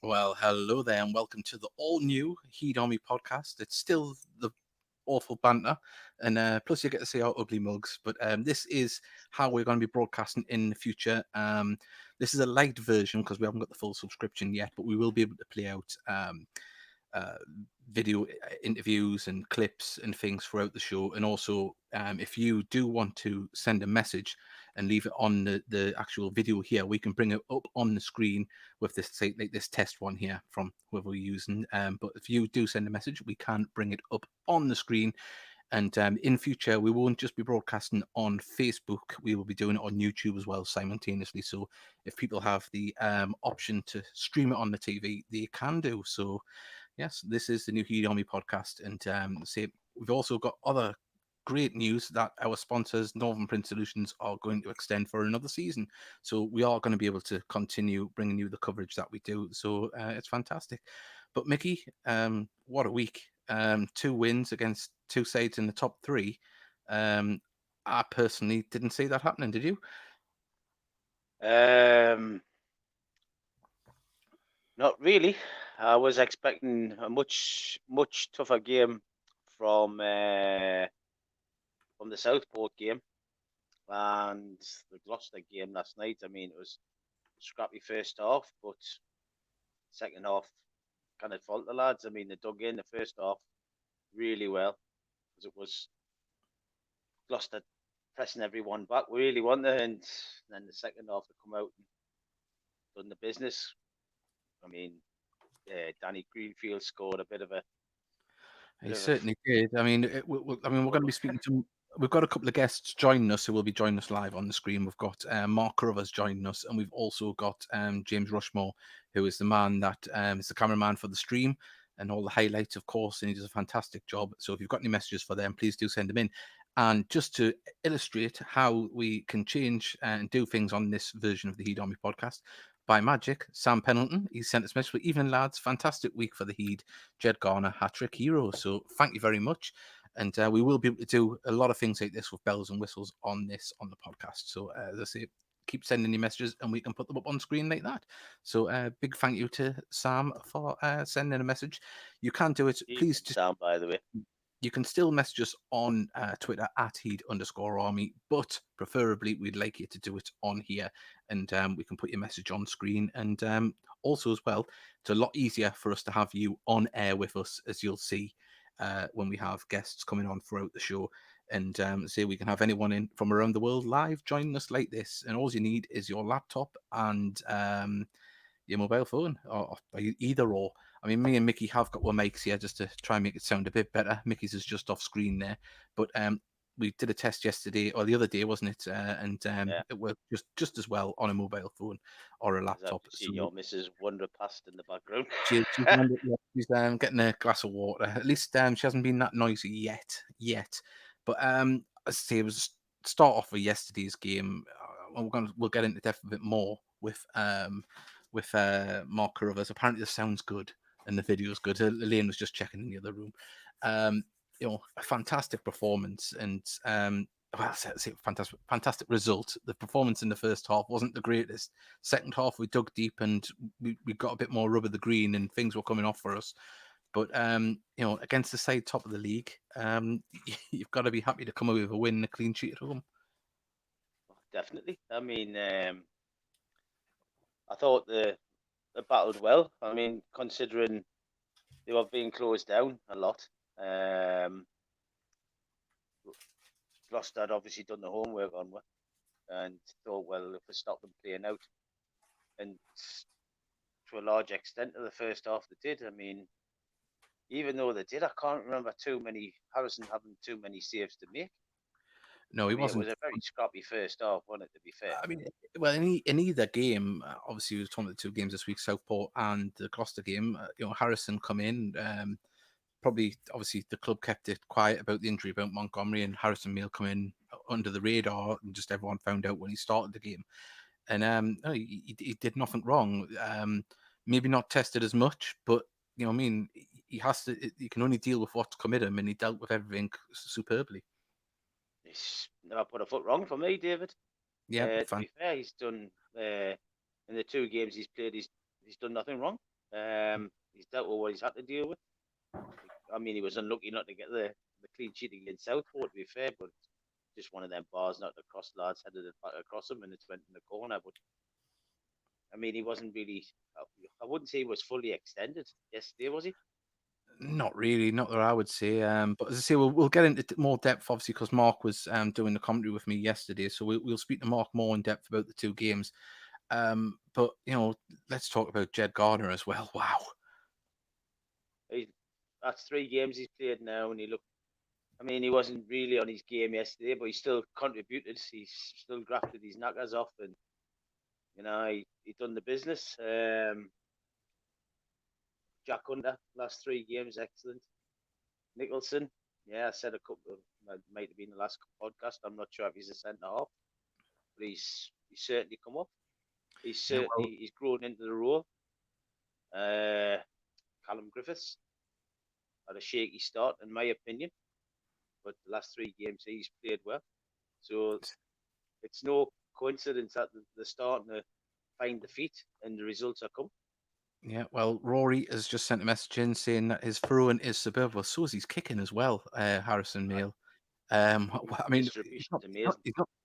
Well, hello there, and welcome to the all new Heed Army podcast. It's still the awful banter, and plus you get to see our ugly mugs. But this is how we're going to be broadcasting in the future. This is a light version because we haven't got the full subscription yet, but we will be able to play out uh, video interviews and clips and things throughout the show. And also, if you do want to send a message and leave it on the actual video here, we can bring it up on the screen with this, say, like this test one here from whoever we're using. But if you do send a message, we can bring it up on the screen. And in future, we won't just be broadcasting on Facebook. We will be doing it on YouTube as well simultaneously. So if people have the option to stream it on the TV, they can do so. Yes, this is the new Heat Army podcast, and say we've also got other great news that our sponsors, Northern Print Solutions, are going to extend for another season. So we are going to be able to continue bringing you the coverage that we do. So it's fantastic. But Mickey, what a week! Two wins against two sides in the top three. Um, I personally didn't see that happening. Did you? Um, Not really. I was expecting a much tougher game from uh, from the Southport game and the Gloucester game last night. I mean, it was a scrappy first half, but second half kind of fault the lads. I mean, they dug in the first half really well because it was Gloucester pressing everyone back really, weren't they? And then the second half they come out and done the business. I mean, Danny Greenfield scored a He bit of a certainly did. I mean, we're going to goal. be speaking to. We've got a couple of guests joining us who will be joining us live on the screen. We've got Mark Carruthers joining us, and we've also got James Rushmore, who is the man that is the cameraman for the stream and all the highlights, of course, and he does a fantastic job. So if you've got any messages for them, please do send them in. And just to illustrate how we can change and do things on this version of the Heed Army podcast, by magic, Sam Pendleton, he sent us a message for evening lads, fantastic week for the Heed. Jed Garner hat trick hero. So thank you very much. And we will be able to do a lot of things like this with bells and whistles on the podcast. So as I say, keep sending your messages and we can put them up on screen like that. So big thank you to Sam for sending a message. You can do it. Please Evening, just Sam, by the way. you can still message us on Twitter at heed_army, but preferably we'd like you to do it on here and we can put your message on screen. And also, as well, it's a lot easier for us to have you on air with us, as you'll see when we have guests coming on throughout the show. And say we can have anyone in from around the world live joining us like this. And all you need is your laptop and your mobile phone, or either or. I mean, me and Mickey have got one mics here just to try and make it sound a bit better. Mickey's is just off screen there, but we did a test yesterday or the other day, wasn't it? And Yeah, it worked just as well on a mobile phone or a as I've laptop. just So seen your missus wander past in the background. she's getting a glass of water. At least she hasn't been that noisy yet. But as I say, it was start off with yesterday's game. We'll get into depth a bit more with Mark Carruthers. Apparently, the sound's good and the video's good. Elaine was just checking in the other room. Um, a fantastic performance and well, I say fantastic result. The performance in the first half wasn't the greatest. Second half, we dug deep and we got a bit more rub of the green and things were coming off for us. But against the side top of the league, you've got to be happy to come away with a win and a clean sheet at home. Definitely. I mean, I thought they battled well. I mean, considering they were being closed down a lot. Um, Gloucester had obviously done the homework on it and thought, well, if we stop them playing out, and to a large extent, of the first half they did. I mean, even though they did, I can't remember too many Harrison having too many saves to make. No, I he mean, it wasn't. was a very scrappy first half, wasn't it? To be fair, I mean, well, in either game, obviously, we were talking about the two games this week, Southport and the Gloucester game. Harrison come in. Probably, obviously, the club kept it quiet about the injury about Montgomery, and Harrison Mail come in under the radar, and just everyone found out when he started the game. And no, he did nothing wrong. Maybe not tested as much, but I mean, he has to. He can only deal with what's come at him, and he dealt with everything superbly. he's never put a foot wrong for me, David. Yeah, To be fair, he's done in the two games he's played. He's done nothing wrong. He's dealt with what he's had to deal with. I mean, he was unlucky not to get the clean sheet against Southport, to be fair, but just one of them bars not to cross lads headed it back across him and it went in the corner. But I mean, he wasn't really. I wouldn't say he was fully extended yesterday, was he? Not really, not that I would say. But as I say, we'll get into more depth, obviously, because Mark was doing the commentary with me yesterday, so we'll speak to Mark more in depth about the two games. But let's talk about Jed Gardner as well. Wow. He, that's 3 games he's played now, and he looked. I mean, he wasn't really on his game yesterday, but he still contributed. He's still grafted his knackers off, and he done the business. Jack Hunter, last 3 games, excellent. Nicholson, yeah, I said a couple of might have been the last podcast. I'm not sure if he's a centre half, but he's certainly come up. Yeah, well, He's grown into the role. Callum Griffiths had a shaky start, in my opinion, but the last 3 games he's played well. So it's no coincidence that they're starting to find the feet and the results are coming. yeah, well, Rory has just sent a message in saying that his throwing is superb. Well, so is his kicking as well, Harrison Mail. I mean, Distribution's amazing.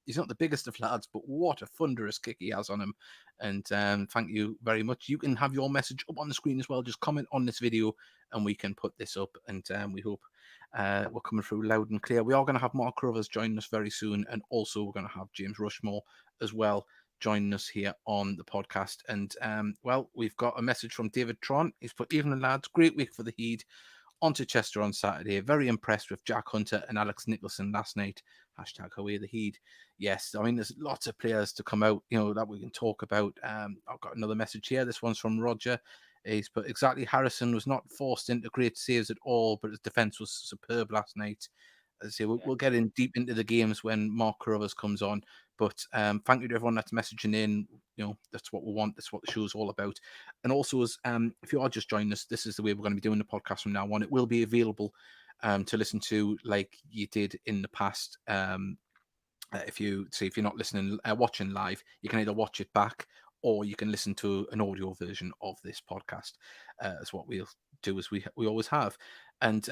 he's not the biggest of lads, but what a thunderous kick he has on him. And thank you very much. You can have your message up on the screen as well. Just comment on this video and we can put this up. And we hope we're coming through loud and clear. We are going to have Mark Carruthers joining us very soon. And also we're going to have James Rushmore as well joining us here on the podcast. And well, we've got a message from David Tron. He's put, evening lads, great week for the Heed onto Chester on Saturday. Very impressed with Jack Hunter and Alex Nicholson last night. Hashtag away the Heed. Yes, I mean, there's lots of players to come out, that we can talk about. I've got another message here. This one's from Roger. He's put, exactly, Harrison was not forced into great saves at all, but his defence was superb last night. As I say, we'll get in deep into the games when Mark Carruthers comes on. But thank you to everyone that's messaging in. That's what we want. That's what the show's all about. And also, as if you are just joining us, this is the way we're going to be doing the podcast from now on. It will be available to listen to like you did in the past. If you're not listening, watching live, you can either watch it back or you can listen to an audio version of this podcast. As what we'll do as we always have. And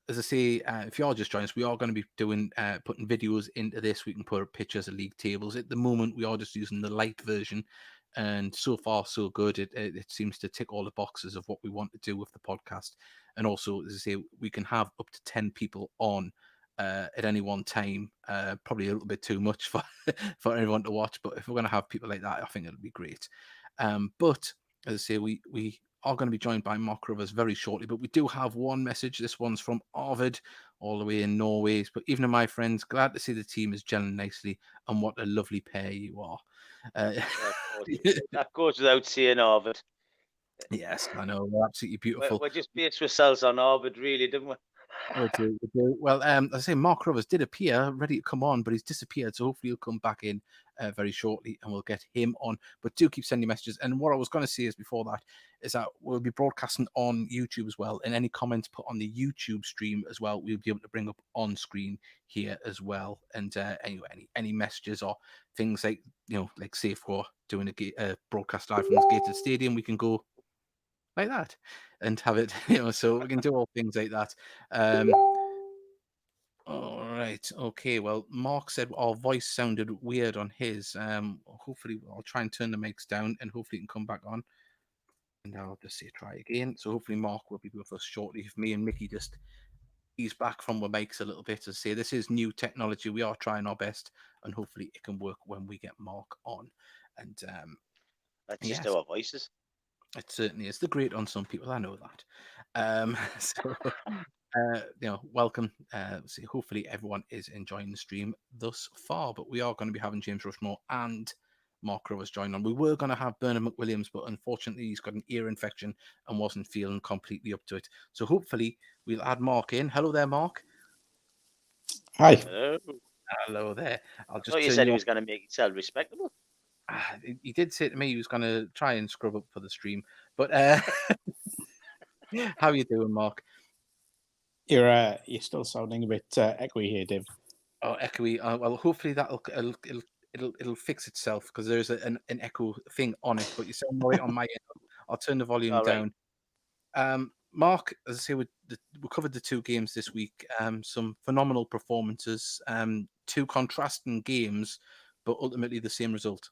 as I say, if you are just joining us, we are going to be doing putting videos into this. We can put pictures of league tables. At the moment, we are just using the light version, and so far so good. It seems to tick all the boxes of what we want to do with the podcast. And also, as I say, we can have up to 10 people on at any one time. Probably a little bit too much for for everyone to watch, but if we're going to have people like that, I think it'll be great. But as I say, we are going to be joined by Mark Rivers very shortly, but we do have one message. This one's from Arvid, all the way in Norway. But even my friends, glad to see the team is gelling nicely, and what a lovely pair you are. That goes without saying, Harvard. Yes, I know, we're absolutely beautiful. We just based ourselves on Harvard, really, didn't we? We do, we do. Well, as I say, Mark Rivers did appear ready to come on, but he's disappeared. So hopefully he'll come back in very shortly and we'll get him on. But do keep sending messages. And what I was going to say is before that is that we'll be broadcasting on YouTube as well. And any comments put on the YouTube stream as well, we'll be able to bring up on screen here as well. And anyway, any messages or things like, like say if we're doing a broadcast live from the gated stadium, we can go like that and have it, so we can do all things like that. All right, okay. Well, Mark said our voice sounded weird on his. Hopefully I'll try and turn the mics down and hopefully it can come back on, and I'll just say try again. So hopefully Mark will be with us shortly. If me and Mickey just ease back from the mics a little bit, as say this is new technology, we are trying our best and hopefully it can work when we get Mark on. And That's just yes, our voices. it certainly is. The great on some people, I know that. So, welcome. See, hopefully everyone is enjoying the stream thus far. But we are going to be having James Rushmore and Mark Rowers join on. We were going to have Bernard McWilliams, but unfortunately he's got an ear infection and wasn't feeling completely up to it. So hopefully we'll add Mark in. Hello there, Mark. Hi. Hello there. I thought you said he was going to make himself respectable. He did say to me he was going to try and scrub up for the stream, but how are you doing, Mark? You're still sounding a bit echoey here, Dave. Oh, echoey. Well, hopefully it'll fix itself because there's an echo thing on it. But you sound right on my end. I'll turn the volume All right. down. Mark, as I say, we covered the two games this week. Some phenomenal performances, two contrasting games, but ultimately the same result.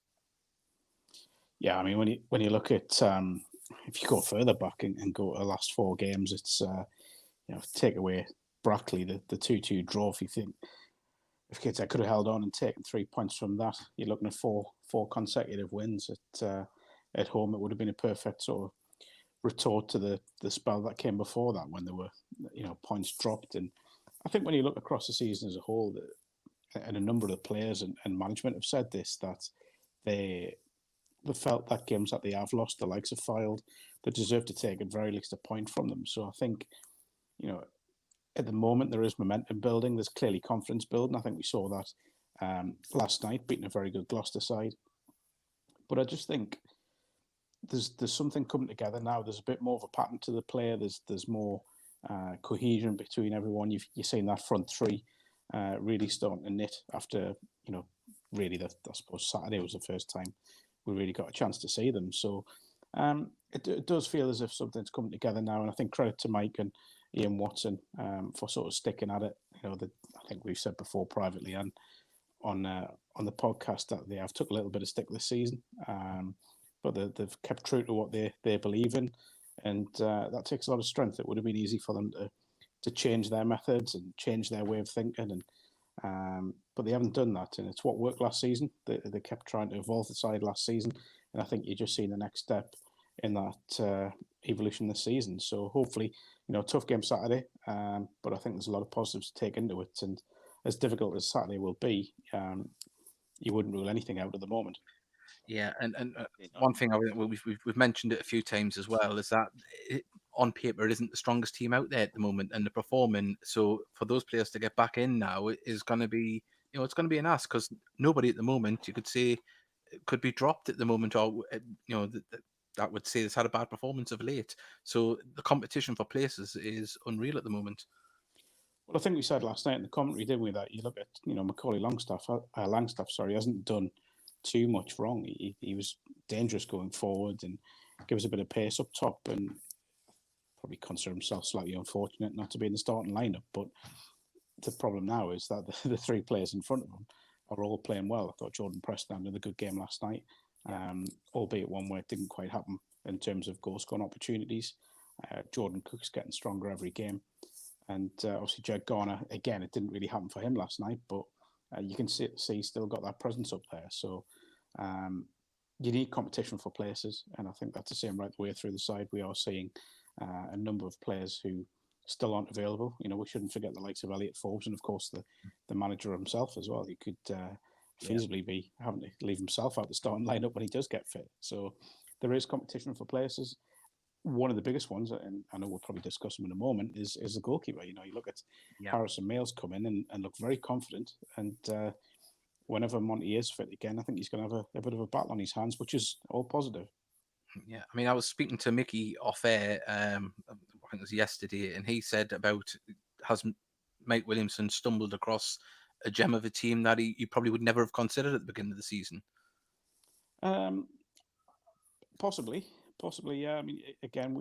Yeah, I mean, when you look at if you go further back and go to the last four games, it's take away Brackley, the 2-2 draw. If you think if Gateshead could have held on and taken 3 points from that, you're looking at four consecutive wins at home. It would have been a perfect sort of retort to the spell that came before that when there were points dropped. And I think when you look across the season as a whole, and a number of the players and management have said this, that they felt that games that they have lost, the likes of Fylde, they deserve to take at very least a point from them. So I think, at the moment there is momentum building. There's clearly confidence building. I think we saw that last night, beating a very good Gloucester side. But I just think there's something coming together now. There's a bit more of a pattern to the play. There's more cohesion between everyone. You're seeing that front three really starting to knit after, really I suppose Saturday was the first time we really got a chance to see them. So it does feel as if something's coming together now. And I think credit to Mike and Ian Watson for sort of sticking at it. I think we've said before privately and on the podcast that they have took a little bit of stick this season. But they've kept true to what they believe in, and that takes a lot of strength. It would have been easy for them to change their methods and change their way of thinking, but they haven't done that. And it's what worked last season. They kept trying to evolve the side last season, and I think you're just seeing the next step in that evolution this season. So hopefully, tough game Saturday, but I think there's a lot of positives to take into it. And as difficult as Saturday will be, you wouldn't rule anything out at the moment. Yeah, and one thing we've mentioned it a few times as well is that on paper it isn't the strongest team out there at the moment, and they're performing. So for those players to get back in now is going to be, it's going to be an ask, because nobody at the moment, you could say, could be dropped at the moment, or that would say it's had a bad performance of late. So the competition for places is unreal at the moment. Well, I think we said last night in the commentary, didn't we, that you look at Macaulay Langstaff, hasn't done too much wrong. He was dangerous going forward and gives a bit of pace up top, and probably consider himself slightly unfortunate not to be in the starting lineup. But the problem now is that the three players in front of him are all playing well. I thought Jordan Preston had a good game last night, albeit one where it didn't quite happen in terms of goal scoring opportunities. Jordan Cook's getting stronger every game, and obviously Jed Garner, again, it didn't really happen for him last night, but you can see he's still got that presence up there. So you need competition for places, and I think that's the same right the way through the side. We are seeing a number of players who still aren't available. We shouldn't forget the likes of Elliot Forbes and, of course, the manager himself as well. He could feasibly be having to leave himself out the starting lineup when he does get fit. So there is competition for places. One of the biggest ones, and I know we'll probably discuss them in a moment, is the goalkeeper. You look at Harrison Mayles come in and look very confident, and whenever Monty is fit again, I think he's going to have a bit of a battle on his hands, which is all positive. Yeah, I mean, I was speaking to Mickey off air, I think it was yesterday, and he said has Mike Williamson stumbled across a gem of a team that he probably would never have considered at the beginning of the season? Possibly, yeah. I mean, again,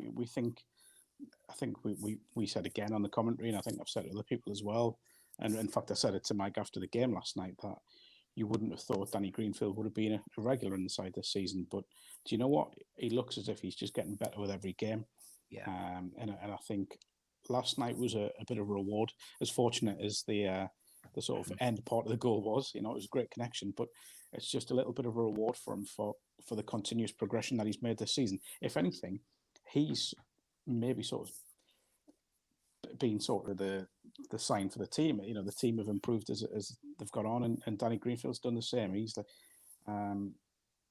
I think we said again on the commentary, and I think I've said it to other people as well. And in fact, I said it to Mike after the game last night that you wouldn't have thought Danny Greenfield would have been a regular in the side this season. But do you know what? He looks as if he's just getting better with every game. Yeah. And I think last night was a bit of a reward. As fortunate as the sort of end part of the goal was, it was a great connection, but it's just a little bit of a reward for him for the continuous progression that he's made this season. If anything, he's maybe sort of been sort of the sign for the team. The team have improved as they've got on, and Danny Greenfield's done the same. He's like,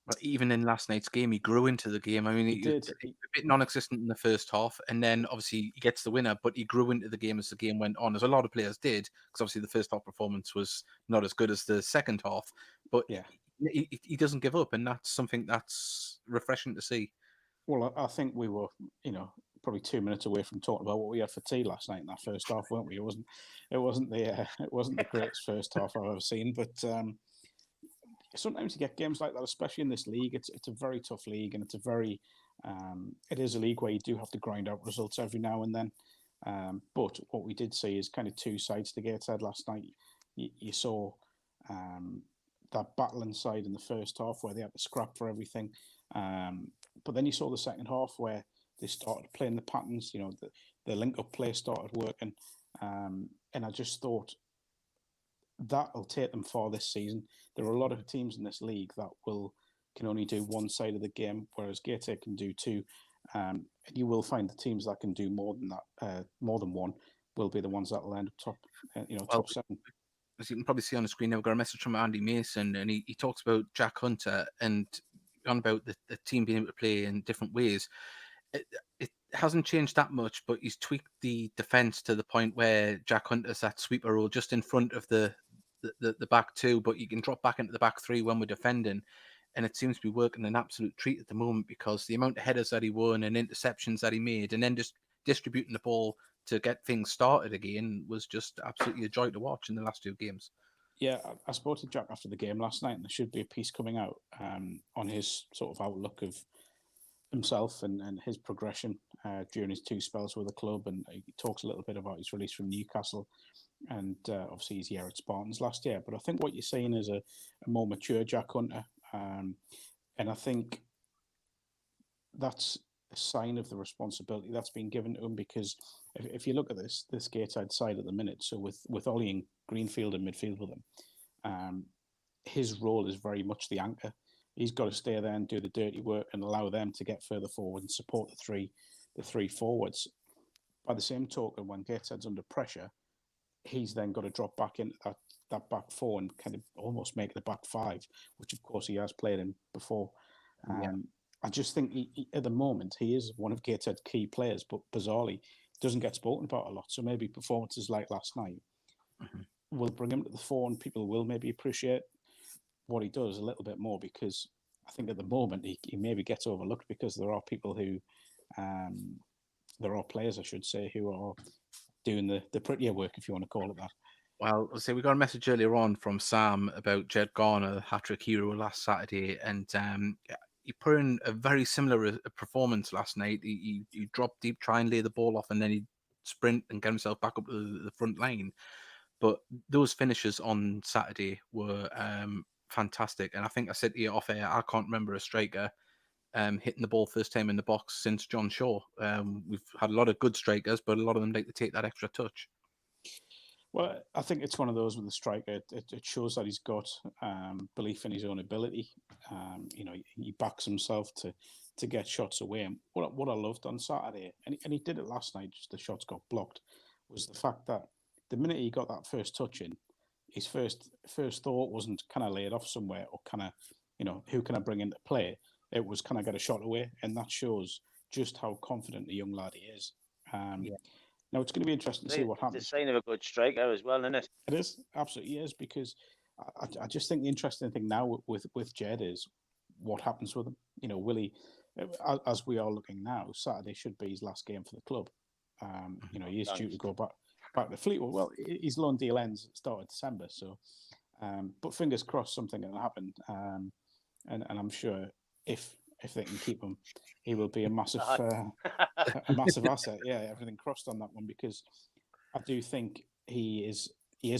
but even in last night's game, he grew into the game. I mean, he was a bit non-existent in the first half, and then obviously he gets the winner, but he grew into the game as the game went on, as a lot of players did, because obviously the first half performance was not as good as the second half. But he doesn't give up, and that's something that's refreshing to see. Well, I think we were, probably 2 minutes away from talking about what we had for tea last night in that first half, weren't we? It wasn't the greatest first half I've ever seen, but sometimes you get games like that, especially in this league. It's a very tough league, and it's a very It is a league where you do have to grind out results every now and then. But what we did see is kind of two sides to Gateshead last night. You saw that battle inside in the first half where they had to scrap for everything. But then you saw the second half where they started playing the patterns. The link-up play started working. And I just thought that'll take them far this season. There are a lot of teams in this league that can only do one side of the game, whereas Gateshead can do two. And you will find the teams that can do more than that, more than one, will be the ones that will end up top, top 7. As you can probably see on the screen now, we've got a message from Andy Mason, and he talks about Jack Hunter and on about the team being able to play in different ways. It hasn't changed that much, but he's tweaked the defense to the point where Jack Hunter's that sweeper role just in front of the back two, but you can drop back into the back three when we're defending. And it seems to be working an absolute treat at the moment, because the amount of headers that he won and interceptions that he made, and then just distributing the ball to get things started again, was just absolutely a joy to watch in the last 2 games. Yeah, I spoke to Jack after the game last night, and there should be a piece coming out on his sort of outlook of himself and his progression during his 2 spells with the club. And he talks a little bit about his release from Newcastle and obviously his year at Spartans last year. But I think what you're seeing is a more mature Jack Hunter. And I think that's a sign of the responsibility that's been given to him, because if you look at this Gateshead side at the minute, so with Ollie and Greenfield in midfield with him, his role is very much the anchor. He's got to stay there and do the dirty work and allow them to get further forward and support the three forwards. By the same token, when Gateshead's under pressure, he's then got to drop back into that back 4 and kind of almost make the back 5, which of course he has played in before. I just think he, at the moment, he is one of Gateshead's key players, but bizarrely doesn't get spoken about a lot. So maybe performances like last night will bring him to the fore, and people will maybe appreciate what he does a little bit more, because I think at the moment he maybe gets overlooked, because there are people who, there are players, I should say, who are doing the prettier work, if you want to call it that. Well, I'll say we got a message earlier on from Sam about Jed Garner, hat-trick hero last Saturday, and he put in a very similar performance last night. He dropped deep, try and lay the ball off, and then he'd sprint and get himself back up to the front line. But those finishes on Saturday were fantastic. And I think I said to you off air, I can't remember a striker hitting the ball first time in the box since John Shaw. We've had a lot of good strikers, but a lot of them like to take that extra touch. Well, I think it's one of those with the striker. It shows that he's got belief in his own ability. He backs himself to get shots away. And what I loved on Saturday, and he did it last night, just the shots got blocked, was the fact that the minute he got that first touch in, his first thought wasn't, can I lay it off somewhere, or can I, who can I bring into play? It was, can I get a shot away? And that shows just how confident the young lad he is. Now, it's going to be interesting to see what happens. It's a sign of a good striker as well, isn't it? It is, absolutely is, because I just think the interesting thing now with Jed is what happens with him. Will he, as we are looking now, Saturday should be his last game for the club. He is due to go back to Fleetwood. Well, his loan deal ends at the start of December, so but fingers crossed something will happen. And I'm sure if they can keep him, he will be a massive a massive asset. Yeah, everything crossed on that one, because I do think he is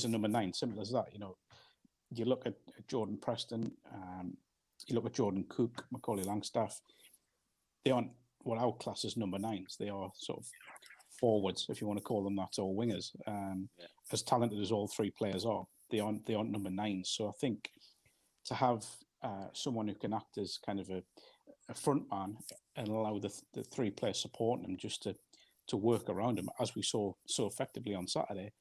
a number 9. Simple as that. You look at Jordan Preston, you look at Jordan Cook, Macaulay Langstaff. They aren't what our class is number 9s. They are sort of forwards, if you want to call them that, or wingers. As talented as all 3 players are, they aren't number 9s. So I think to have someone who can act as kind of a front man and allow the 3 players supporting him just to work around him, as we saw so effectively on Saturday,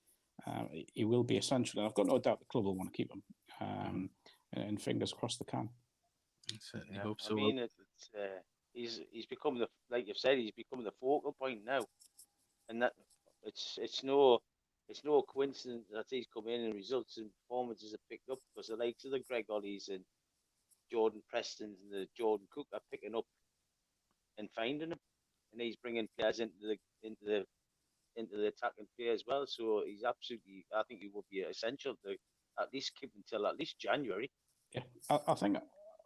he will be essential. And I've got no doubt the club will want to keep him. And fingers crossed they can. I certainly hope so. I mean, he's become like you've said, he's become the focal point now, and that it's no coincidence that he's come in and results and performances have picked up, because the likes of the Greg Ollies and Jordan Prestons and the Jordan Cook are picking up and finding him, and he's bringing players into the attacking play as well. So he's absolutely, I think he will be essential to at least keep until at least January. Yeah, I think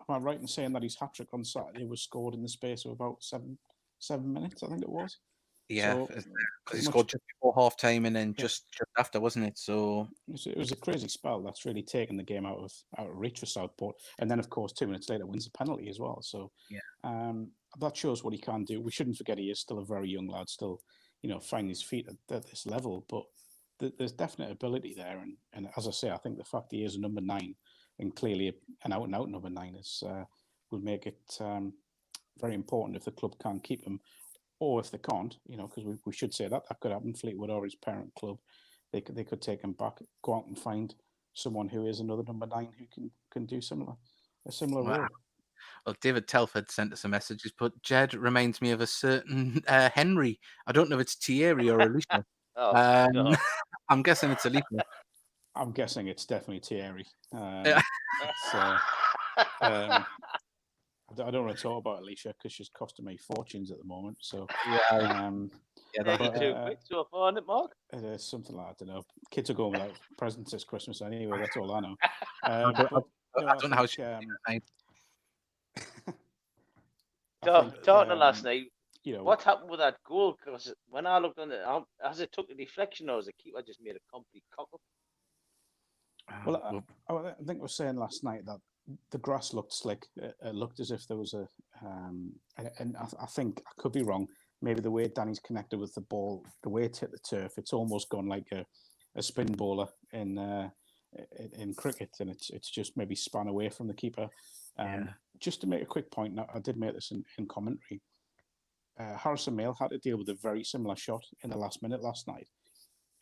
I right in saying that his hat trick on Saturday was scored in the space of about 7 minutes? I think it was. Yeah, So, because pretty he much- scored just before half time and then Yeah. just after, wasn't it? So It was a crazy spell that's really taken the game out of reach for Southport. And then, of course, 2 minutes later wins the penalty as well. So that shows what he can do. We shouldn't forget he is still a very young lad, still, finding his feet at this level. But there's definite ability there. And as I say, I think the fact he is a number 9 and clearly an out-and-out number 9 will make it very important if the club can keep him. Or if they can't, because we should say that could happen. Fleetwood or his parent club, they could take him back, go out and find someone who is another number 9 who can do a similar role. Well, David Telford sent us a message. He's put, Jed reminds me of a certain Henry. I don't know if it's Thierry or Alicia. God. I'm guessing it's Alicia. I'm guessing it's definitely Thierry. I don't want to talk about Alicia because she's costing me fortunes at the moment. So Yeah, 32 quid so far, isn't it, Mark? It is something like, I don't know. Kids are going without presents this Christmas anyway. That's all I know. I don't know how she. Talking last night, what happened with that goal? Because when I looked on it, has it took a deflection or has the keeper just made a complete cockle? Well, I think I was saying last night that the grass looked slick. It looked as if there was and I think I could be wrong. Maybe the way Danny's connected with the ball, the way it hit the turf, it's almost gone like a spin bowler in cricket, and it's just maybe spun away from the keeper. Just to make a quick point, now I did make this in commentary. Harrison Mail had to deal with a very similar shot in the last minute last night,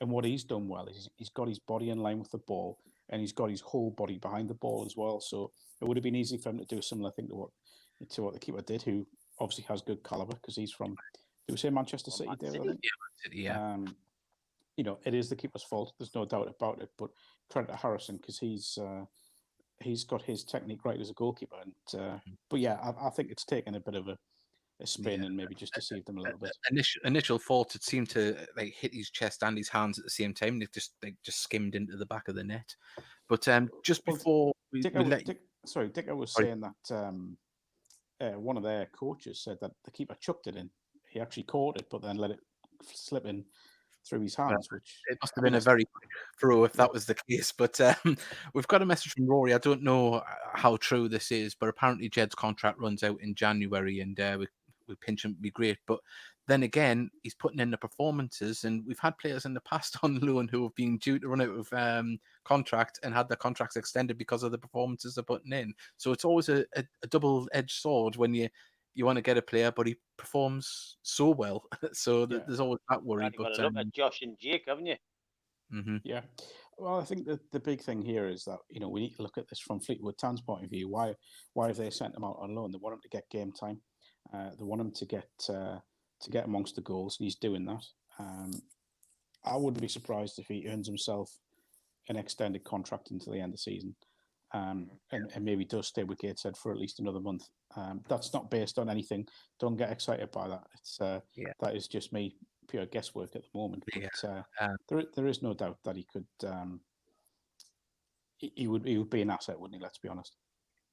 and what he's done well is he's got his body in line with the ball, and he's got his whole body behind the ball as well. So it would have been easy for him to do a similar thing to what the keeper did, who obviously has good caliber because he's from. Do we say Manchester City, David? I think. Yeah. It is the keeper's fault. There's no doubt about it. But credit to Harrison because he's got his technique right as a goalkeeper. And but yeah, I think it's taken a bit of a spin and maybe just deceived him a little bit. Initial thoughts, it seemed to hit his chest and his hands at the same time. They just skimmed into the back of the net. But just before Dick, I was saying that one of their coaches said that the keeper chucked it in. He actually caught it, but then let it slip in through his hands. Which it must have been a very quick throw if that was the case. But we've got a message from Rory. I don't know how true this is, but apparently Jed's contract runs out in January, and we pinch him would be great. But then again, he's putting in the performances, and we've had players in the past on loan who have been due to run out of contract and had their contracts extended because of the performances they're putting in. So it's always a double-edged sword when you want to get a player, but he performs so well. So there's always that worry. You've got to look at Josh and Jake, haven't you? Mm-hmm. Yeah. Well, I think the big thing here is that we need to look at this from Fleetwood Town's point of view. Why have they sent him out on loan? They want him to get game time. They want him to get amongst the goals, and he's doing that. I wouldn't be surprised if he earns himself an extended contract until the end of the season. And maybe does stay with Gateshead for at least another month. That's not based on anything. Don't get excited by that. It's that is just me pure guesswork at the moment. But there is no doubt that he could. He would be an asset, wouldn't he? Let's be honest.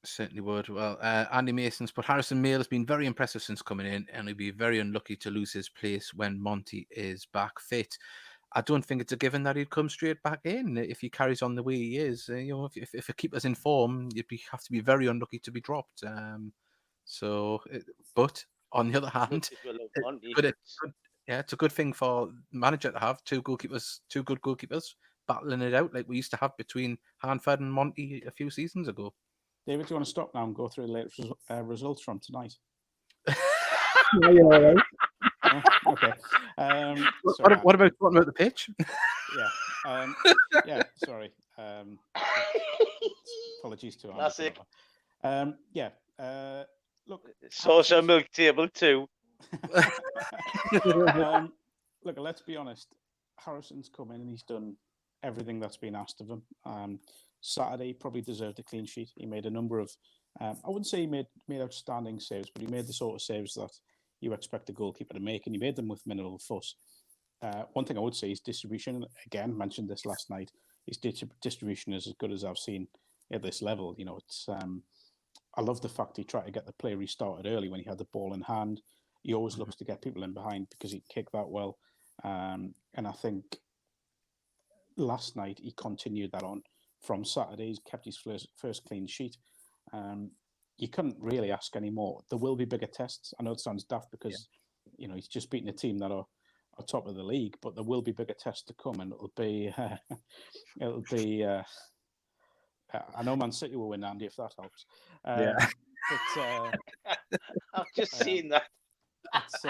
Certainly would. Well, Andy Mason's put Harrison Mail has been very impressive since coming in, and he'd be very unlucky to lose his place when Monty is back fit. I don't think it's a given that he'd come straight back in if he carries on the way he is. If a keeper's in form, you'd have to be very unlucky to be dropped. But on the other hand, it's a good thing for the manager to have two good goalkeepers battling it out like we used to have between Hanford and Monty a few seasons ago. David, do you want to stop now and go through the latest results from tonight? Yeah. Okay. What about the pitch? Sorry. Apologies to Classic. Look. Saucer milk table too. Look, let's be honest. Harrison's come in and he's done everything that's been asked of him. Saturday probably deserved a clean sheet. He made a number of, I wouldn't say he made outstanding saves, but he made the sort of saves that you expect a goalkeeper to make, and he made them with minimal fuss. One thing I would say is distribution. Again, mentioned this last night. His distribution is as good as I've seen at this level. It's I love the fact he tried to get the play restarted early when he had the ball in hand. He always looks to get people in behind because he can kick that well. And I think last night he continued that on from Saturday. He's kept his first clean sheet. You couldn't really ask any more. There will be bigger tests. I know it sounds daft because he's just beaten a team that are top of the league, but there will be bigger tests to come, and it'll be I know Man City will win, Andy, if that helps. But I've just seen that. It's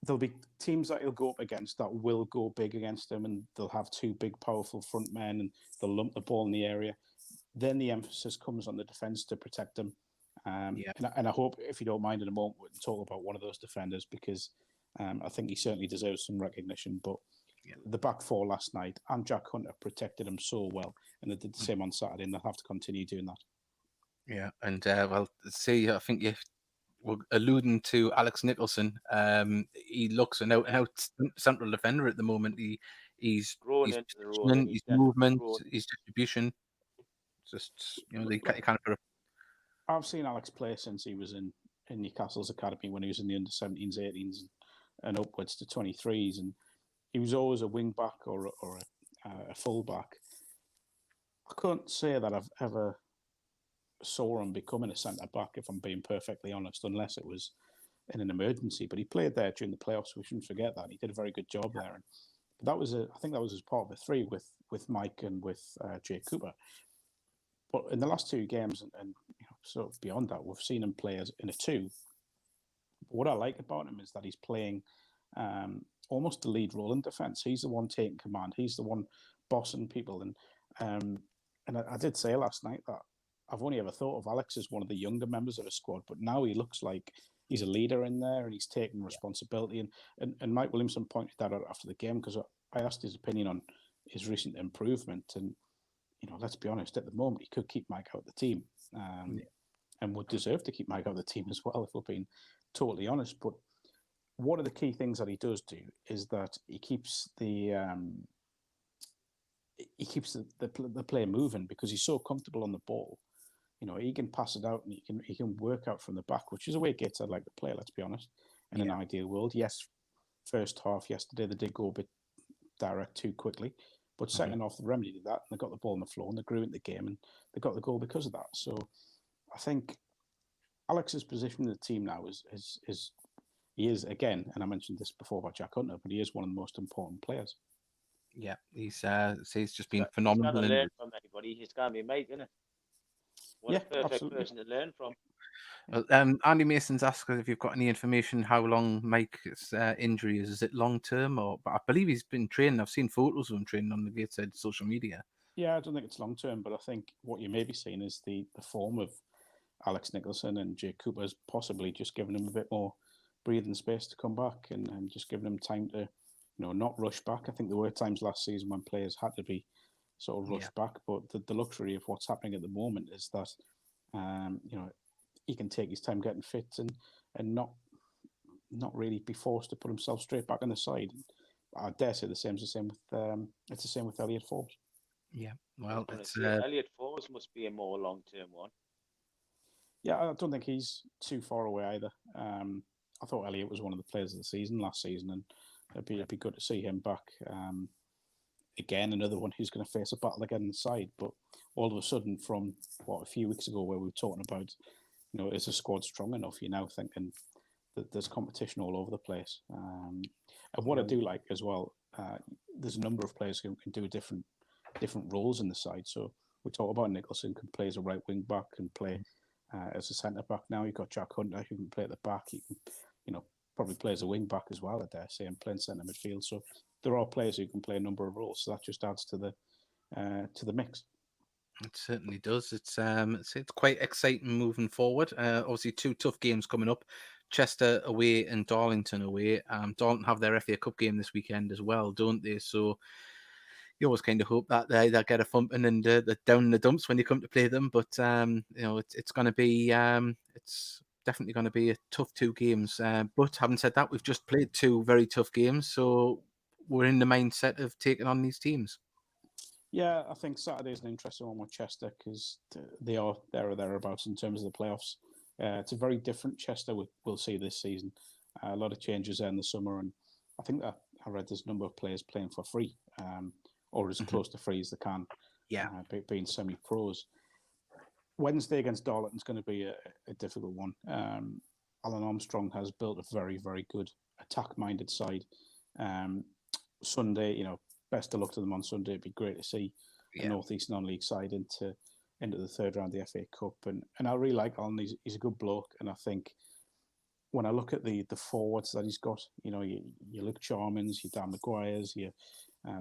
there'll be teams that he'll go up against that will go big against him, and they'll have two big, powerful front men, and they'll lump the ball in the area. Then the emphasis comes on the defence to protect them. And I hope, if you don't mind, in a moment, we can talk about one of those defenders, because I think he certainly deserves some recognition. But the back four last night and Jack Hunter protected him so well, and they did the same on Saturday, and they'll have to continue doing that. Yeah, and I think you were alluding to Alex Nicholson. He looks an out central defender at the moment. He's growing into the role. His movement, his distribution. Just they kind of put. I've seen Alex play since he was in Newcastle's academy when he was in the under-17s, 18s, and upwards to 23s, and he was always a wing back or a full back. I can't say that I've ever saw him becoming a centre back, if I'm being perfectly honest, unless it was in an emergency. But he played there during the playoffs. We shouldn't forget that. He did a very good job there. And that was I think that was as part of a three with Mike and with Jay Cooper. But in the last two games, and sort of beyond that, we've seen him play as in a two. But what I like about him is that he's playing almost the lead role in defence. He's the one taking command. He's the one bossing people. And I did say last night that I've only ever thought of Alex as one of the younger members of the squad, but now he looks like he's a leader in there, and he's taking responsibility. And Mike Williamson pointed that out after the game, because I asked his opinion on his recent improvement. And let's be honest, at the moment, he could keep Mike out of the team, and would deserve to keep Mike out of the team as well, if we're being totally honest. But one of the key things that he does do is that he keeps the play moving, because he's so comfortable on the ball. He can pass it out, and he can work out from the back, which is a way Gates I'd like to play, let's be honest, in an ideal world. Yes, first half yesterday they did go a bit direct too quickly, but second half they remedied that, and they got the ball on the floor, and they grew into the game, and they got the goal because of that. So I think Alex's position in the team now is he is, again, and I mentioned this before about Jack Hunter, but he is one of the most important players. Yeah, he's just been phenomenal. He's going to learn from anybody. He's going to be mate, isn't it? What a perfect person to learn from. Well, Andy Mason's asked us if you've got any information how long Mike's injury is. Is it long term, but I believe he's been training. I've seen photos of him training on the Gateshead social media. Yeah, I don't think it's long term, but I think what you may be seeing is the form of Alex Nicholson and Jay Cooper's possibly just giving him a bit more breathing space to come back, and just giving him time to, not rush back. I think there were times last season when players had to be sort of rushed back, but the luxury of what's happening at the moment is that, he can take his time getting fit and not really be forced to put himself straight back on the side. I dare say it's the same with Elliot Forbes. Yeah, well, Elliot Forbes must be a more long-term one. Yeah, I don't think he's too far away either. I thought Elliot was one of the players of the season last season, and it'd be good to see him back. Again, another one who's going to face a battle again inside. But all of a sudden, from a few weeks ago, where we were talking about, is the squad strong enough? You're now thinking that there's competition all over the place. And what I do like as well, there's a number of players who can do different roles in the side. So we talk about Nicholson can play as a right wing back, and play as a centre back. Now you've got Jack Hunter who can play at the back. He can, probably play as a wing back as well, I dare say, and play in centre midfield. So there are players who can play a number of roles. So that just adds to the mix. It certainly does. It's quite exciting moving forward. Obviously, two tough games coming up: Chester away and Darlington away. Darlington have their FA Cup game this weekend as well, don't they? So you always kind of hope that they'll get a thumping and they're down in the dumps when you come to play them. But it's going to be it's definitely going to be a tough two games. But having said that, we've just played two very tough games, so we're in the mindset of taking on these teams. Yeah, I think Saturday's an interesting one with Chester because they are there or thereabouts in terms of the playoffs. It's a very different Chester we'll see this season. A lot of changes there in the summer, and I think that I read there's a number of players playing for free, or as close to free as they can, being semi-pros. Wednesday against Darlington's going to be a difficult one. Alan Armstrong has built a very, very good attack-minded side. Sunday, best of luck to them on Sunday. It'd be great to see a North East non-league side into the third round of the FA Cup. And I really like Alan. He's a good bloke. And I think when I look at the forwards that he's got, you Luke Charmans, your Dan Maguires, you've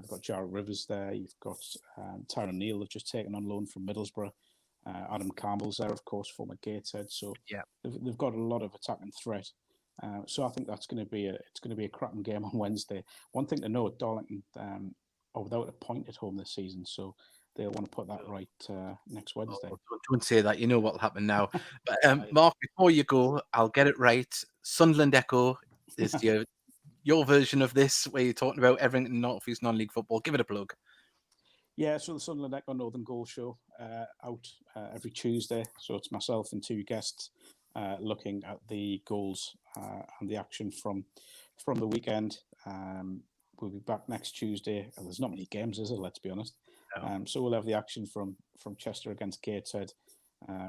got Jarrett Rivers there. You've got Tyrone Neal have just taken on loan from Middlesbrough. Adam Campbell's there, of course, former Gateshead. So they've got a lot of attacking threat. So I think that's going to be a cracking game on Wednesday. One thing to note: Darlington are without a point at home this season, so they'll want to put that right next Wednesday. Don't say that. You know what'll happen now. But Mark, before you go, I'll get it right. Sunderland Echo is your version of this, where you're talking about everything in North East non-league football. Give it a plug. Yeah, so the Sunderland Echo Northern Goal Show out every Tuesday. So it's myself and two guests looking at the goals and the action from the weekend. We'll be back next Tuesday. There's not many games, is it? Let's be honest. No. So we'll have the action from Chester against Gateshead.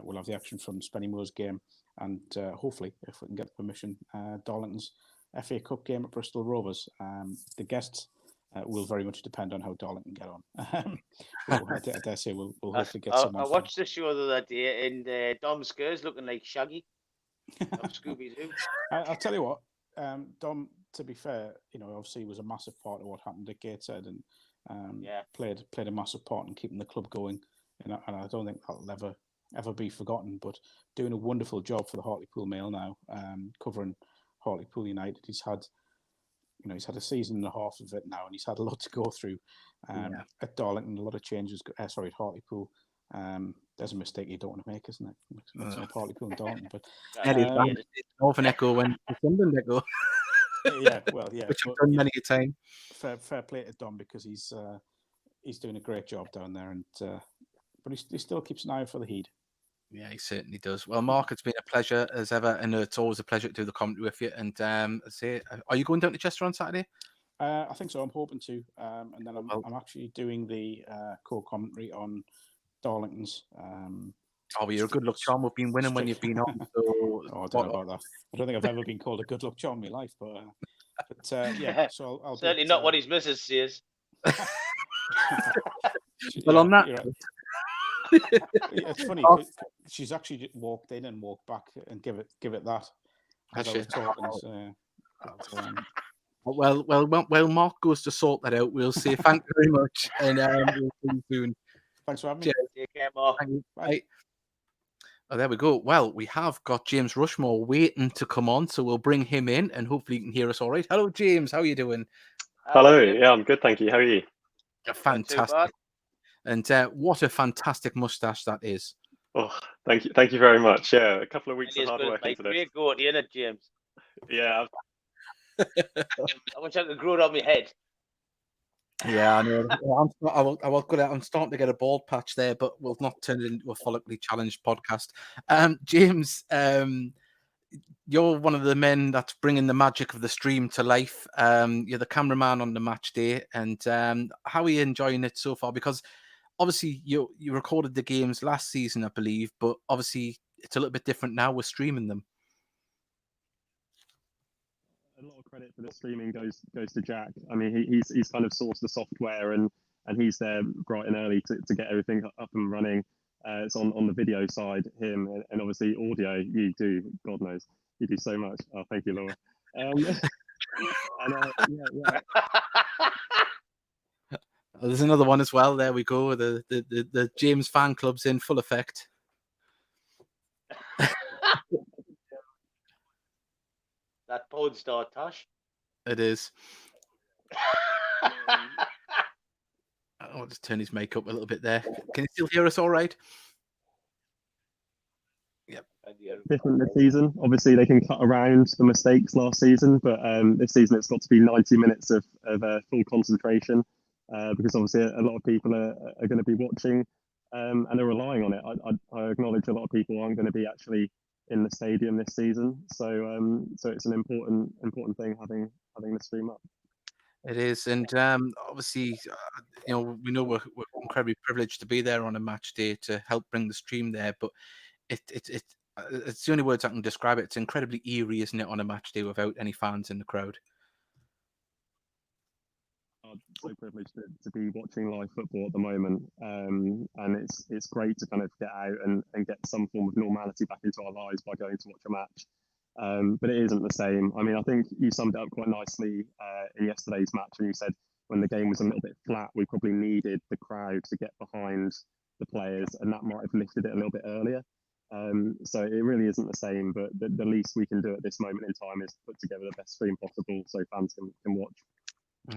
We'll have the action from Spennymoor's game, and hopefully, if we can get permission, Darlington's FA Cup game at Bristol Rovers. The guests will very much depend on how Darlington get on. I dare say we'll hopefully get some. I watched the show the other day, and Dom Skurs looking like Shaggy of Scooby-Doo. I'll tell you what, Dom, to be fair, obviously was a massive part of what happened at Gateshead, and played a massive part in keeping the club going. And I don't think that'll ever be forgotten. But doing a wonderful job for the Hartlepool Mail now, covering Hartlepool United. He's had a season and a half of it now, and he's had a lot to go through at Darlington. A lot of changes. At Hartlepool. There's a mistake you don't want to make, isn't it? It's not Hartlepool and Darlington, but Northern Echo and Sunderland Echo. Which I've done many a time. Fair play to Dom, because he's doing a great job down there, and but he still keeps an eye out for the Heat. Yeah, he certainly does. Well, Mark, it's been a pleasure as ever, and it's always a pleasure to do the commentary with you. And are you going down to Chester on Saturday? I think so. I'm hoping to, and then I'm actually doing the co-commentary on Darlington's. You're a good luck charm. We've been winning when you've been on. So... I don't know about that. I don't think I've ever been called a good luck charm in my life, but So I'll certainly not what his missus says. Well, on that. It's funny. She's actually walked in and walked back and give it that. As I was talking, Well, Mark goes to sort that out. We'll say thank you very much, and we'll see you soon. Thanks for having me. Cheers. Take care, Mark. Bye. Oh, there we go. Well, we have got James Rushmore waiting to come on, so we'll bring him in, and hopefully he can hear us all right. Hello, James. How are you doing? Hello. Yeah, I'm good, thank you. How are you? Fantastic. And what a fantastic mustache that is. Oh, thank you very much. Yeah, a couple of weeks of hard work into this. Great goat, isn't it, James? Yeah. I wish I could grow it on my head. Yeah, I know. I'm starting to get a bald patch there, but we'll not turn it into a follically challenged podcast. James, you're one of the men that's bringing the magic of the stream to life. You're the cameraman on the match day, and how are you enjoying it so far? Because obviously you recorded the games last season, I believe, but obviously it's a little bit different now. We're streaming them. A lot of credit for the streaming goes to Jack. I mean, he's kind of sourced the software, and he's there bright and early to get everything up and running. It's on the video side, him, and obviously audio. You do, God knows, you do so much. Oh, thank you, Laura. There's another one as well. There we go. The James fan club's in full effect. That porn star, Tosh. It is. I'll just turn his mic up a little bit there. Can you still hear us all right? Yep. Different this season. Obviously, they can cut around the mistakes last season, but this season it's got to be 90 minutes of full concentration. because obviously a lot of people are going to be watching and are relying on it. I acknowledge a lot of people aren't going to be actually in the stadium this season, so it's an important thing having the stream up. It is, and obviously, we know we're incredibly privileged to be there on a match day to help bring the stream there. But it's the only words I can describe it. It's incredibly eerie, isn't it, on a match day without any fans in the crowd? I'm so privileged to be watching live football at the moment, and it's great to kind of get out and get some form of normality back into our lives by going to watch a match. But it isn't the same. I mean, I think you summed it up quite nicely in yesterday's match when you said when the game was a little bit flat, we probably needed the crowd to get behind the players, and that might have lifted it a little bit earlier. So it really isn't the same, but the least we can do at this moment in time is put together the best stream possible so fans can watch.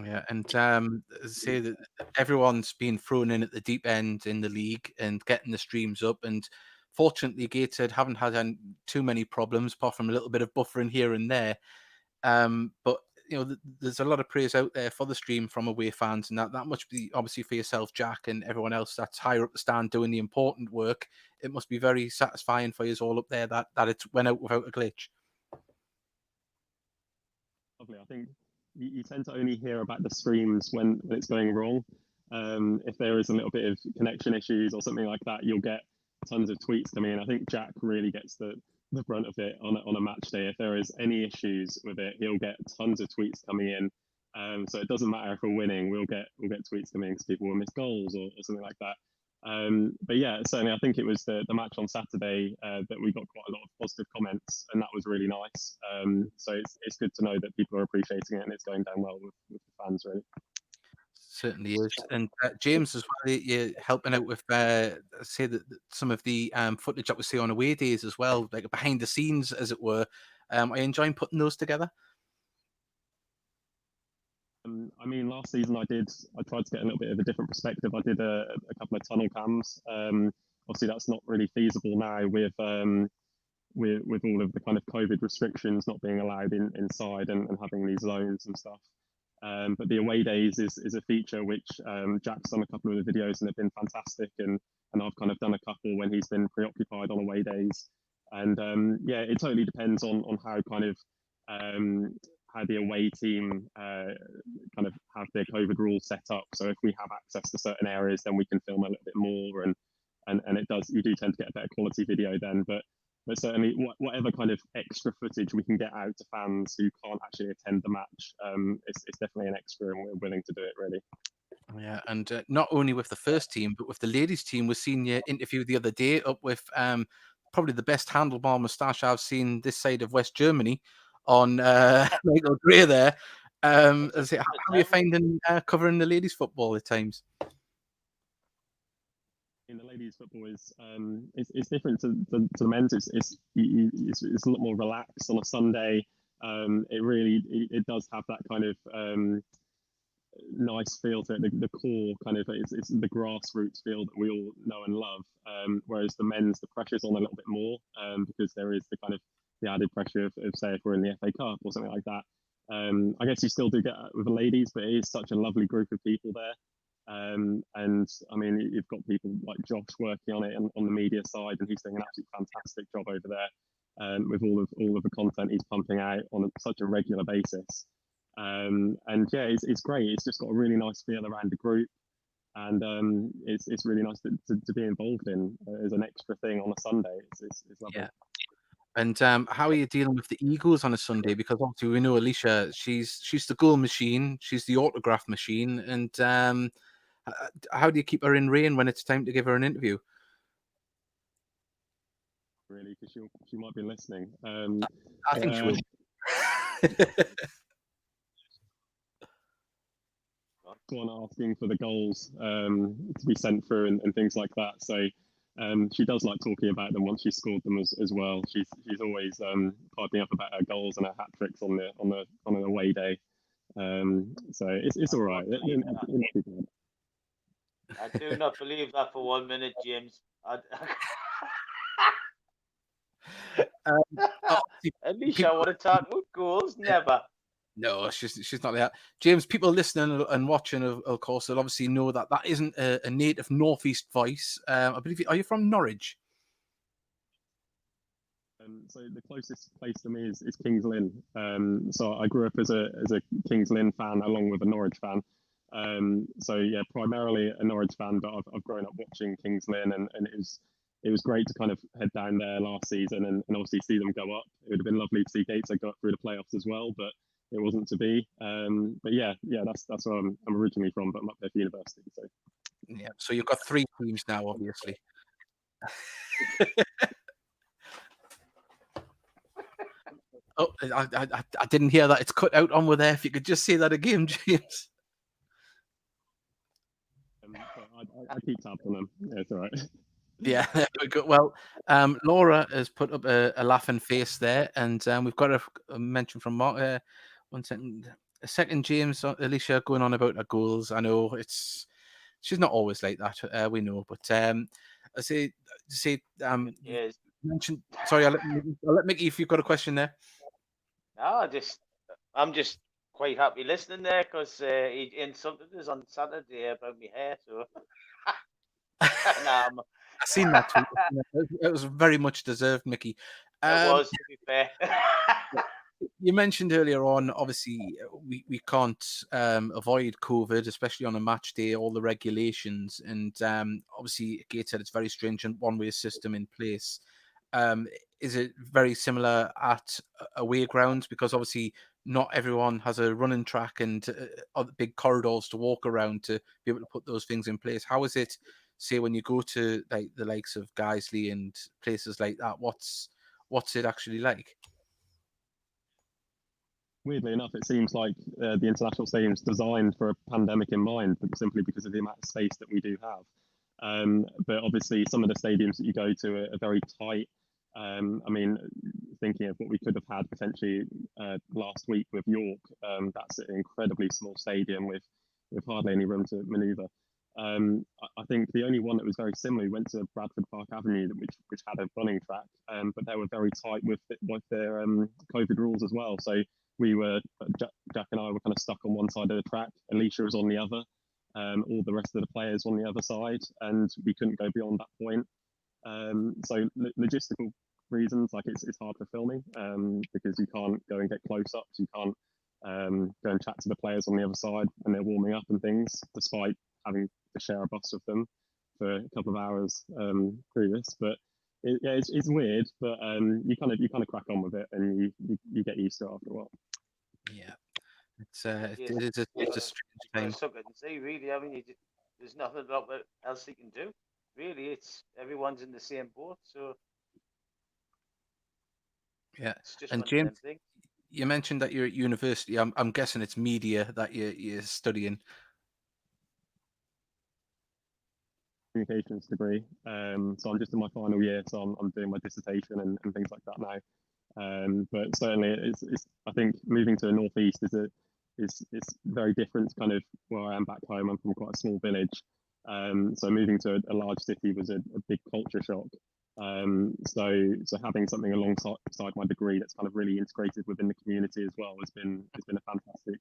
Yeah, and as I say that everyone's been thrown in at the deep end in the league and getting the streams up. And fortunately, Gateshead haven't had too many problems, apart from a little bit of buffering here and there. But there's a lot of praise out there for the stream from away fans, and that must be obviously for yourself, Jack, and everyone else that's higher up the stand doing the important work. It must be very satisfying for you all up there that it went out without a glitch. Lovely. I think you tend to only hear about the streams when it's going wrong. If there is a little bit of connection issues or something like that, you'll get tons of tweets coming in. I think Jack really gets the brunt of it on a match day. If there is any issues with it, he'll get tons of tweets coming in. So it doesn't matter if we're winning, we'll get tweets coming in because people will miss goals or something like that. But yeah, certainly I think it was the match on Saturday that we got quite a lot of positive comments, and that was really nice. So it's good to know that people are appreciating it and it's going down well with the fans, really. Certainly is. And James, as well, you're helping out with say that some of the footage that we see on away days as well, like behind the scenes, as it were. Are you enjoying putting those together? I mean, last season I tried to get a little bit of a different perspective. I did a couple of tunnel cams. Obviously, that's not really feasible now with all of the kind of COVID restrictions not being allowed inside and having these zones and stuff. But the away days is a feature which Jack's done a couple of the videos and they've been fantastic, and I've kind of done a couple when he's been preoccupied on away days. And yeah, it totally depends on how kind of how the away team kind of have their COVID rules set up. So if we have access to certain areas, then we can film a little bit more, and you do tend to get a better quality video then. But certainly, whatever kind of extra footage we can get out to fans who can't actually attend the match, it's definitely an extra, and we're willing to do it, really. Yeah, and not only with the first team, but with the ladies' team, we've seen you interview the other day up with probably the best handlebar moustache I've seen this side of West Germany on Michael Gray there. How are you finding covering the ladies' football at times? In the ladies' football is different to the men's. It's a lot more relaxed on a Sunday. It does have that kind of nice feel to it. The core kind of it's the grassroots feel that we all know and love. Whereas the men's, the pressure's on a little bit more because there is the kind of the added pressure of say if we're in the FA Cup or something like that. I guess you still do get with the ladies, but it is such a lovely group of people there. And I mean, you've got people like Josh working on it and on the media side, and he's doing an absolutely fantastic job over there with all of the content he's pumping out on such a regular basis. And yeah, it's great. It's just got a really nice feel around the group, and it's really nice to be involved in as an extra thing on a Sunday. It's lovely. Yeah. And how are you dealing with the Eagles on a Sunday? Because obviously we know Alicia, she's the goal machine, she's the autograph machine, and how do you keep her in rein when it's time to give her an interview? Really, because she might be listening. I think she will. One asking for the goals to be sent through and things like that. So she does like talking about them once she's scored them as well. She's always piping up about her goals and her hat tricks on an away day. So it's all right. I do not believe that for 1 minute, James. Alicia, I want to talk about goals? Never. No, she's not there. James, people listening and watching, of course, will obviously know that that isn't a native northeast voice. I believe. Are you from Norwich? So the closest place to me is Kings Lynn. So I grew up as a Kings Lynn fan along with a Norwich fan. So yeah, primarily a Norwich fan, but I've grown up watching Kings Lynn, and it was great to kind of head down there last season and obviously see them go up. It would have been lovely to see Gateshead go up through the playoffs as well, but it wasn't to be. But yeah, that's where I'm originally from, but I'm up there for university. So Yeah. So you've got 3 teams now, obviously. Oh, I didn't hear that. It's cut out on with there. If you could just say that again, James. I keep tabs on them. Yeah, it's all right. Yeah, there we go. Well, Laura has put up a laughing face there, and we've got a mention from Mark. 1 second. A second, James, Alicia going on about her goals. I know she's not always like that. We know, but I say Yes. mention. Sorry, I'll let Mickey if you've got a question there. No, I'm just quite happy listening there because he insulted us on Saturday about my hair. So nah, I've seen that tweet. It was very much deserved, Mickey. it was, to be fair. You mentioned earlier on, obviously, we can't avoid COVID, especially on a match day, all the regulations. And obviously, Gates said it's very stringent one-way system in place. Is it very similar at away grounds? Because obviously, not everyone has a running track and other big corridors to walk around to be able to put those things in place. How is it, say, when you go to like the likes of Guiseley and places like that? What's it actually like? Weirdly enough, it seems like the international stadium's designed for a pandemic in mind, but simply because of the amount of space that we do have. But obviously, some of the stadiums that you go to are very tight. I mean, thinking of what we could have had potentially last week with York, that's an incredibly small stadium with hardly any room to manoeuvre. I think the only one that was very similar, we went to Bradford Park Avenue, which had a running track, but they were very tight with their COVID rules as well. So we were Jack and I were kind of stuck on one side of the track. Alicia was on the other. All the rest of the players on the other side, and we couldn't go beyond that point. So logistical reasons, like it's hard for filming because you can't go and get close ups. You can't go and chat to the players on the other side when they're warming up and things, despite having to share a bus with them for a couple of hours previous. But it's weird, but you kind of crack on with it, and you get used to it after a while. Yeah, it's a strange time. Suck it and see, really. I mean, there's nothing else you can do. Really, it's everyone's in the same boat, so Yeah. it's just And one of James, them things. you mentioned that you're at university. I'm guessing it's media that you're studying. Communications degree. So I'm just in my final year, so I'm doing my dissertation and things like that now. But certainly, it's I think moving to the northeast is very different to kind of where I am back home. I'm from quite a small village, so moving to a large city was a big culture shock. So having something alongside my degree that's kind of really integrated within the community as well has been a fantastic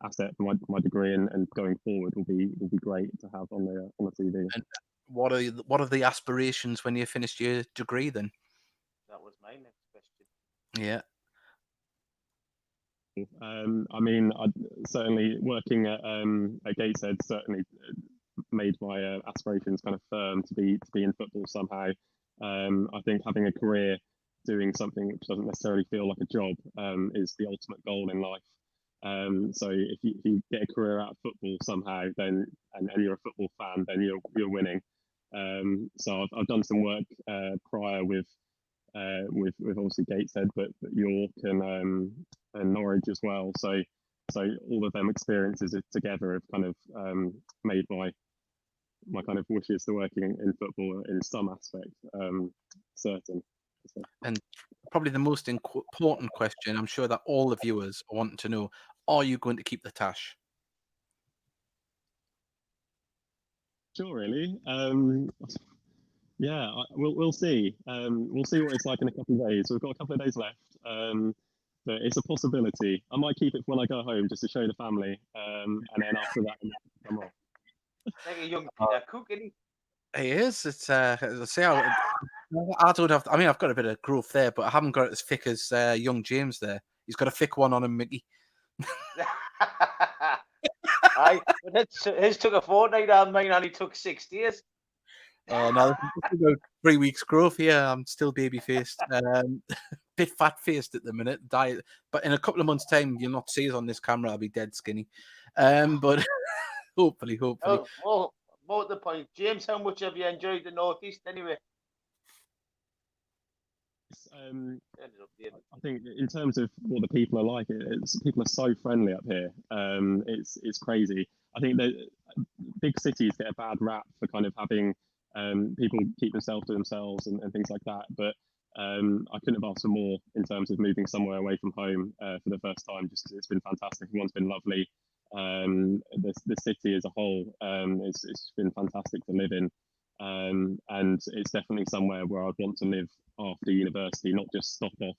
asset for my degree, and going forward will be great to have on the CV. And what are the aspirations when you finished your degree then? That was my next question. Yeah. I mean, certainly working at Gateshead certainly made my aspirations kind of firm to be in football somehow. I think having a career doing something which doesn't necessarily feel like a job is the ultimate goal in life. So if you get a career out of football somehow, then and you're a football fan, then you're winning. So I've done some work prior with obviously Gateshead, but York and Norwich as well. So all of them experiences together have kind of made my kind of wishes to working in football in some aspect certain. So. And probably the most important question, I'm sure that all the viewers are wanting to know: are you going to keep the tash? Sure, really. Yeah, we'll see. We'll see what it's like in a couple of days. We've got a couple of days left. but it's a possibility. I might keep it for when I go home just to show the family, and then after that, I'm off. Like a young Peter Cook, isn't he? He is. It's as I say, I don't have. I mean, I've got a bit of growth there, but I haven't got it as thick as young James. There, he's got a thick one on him, Mickey. Aye, but his took a fortnight, and mine only took 6 days. Oh no, about 3 weeks growth here. I'm still baby faced, bit fat faced at the minute. Diet, but in a couple of months' time, you'll not see us on this camera. I'll be dead skinny. But hopefully. Oh, well, more to the point, James, how much have you enjoyed the Northeast anyway? I think in terms of what the people are like, people are so friendly up here. It's crazy. I think that big cities get a bad rap for kind of having people keep themselves to themselves and things like that. But I couldn't have asked for more in terms of moving somewhere away from home for the first time. Just it's been fantastic. Everyone's been lovely. The city as a whole, it's been fantastic to live in. And it's definitely somewhere where I'd want to live after university, not just stop off.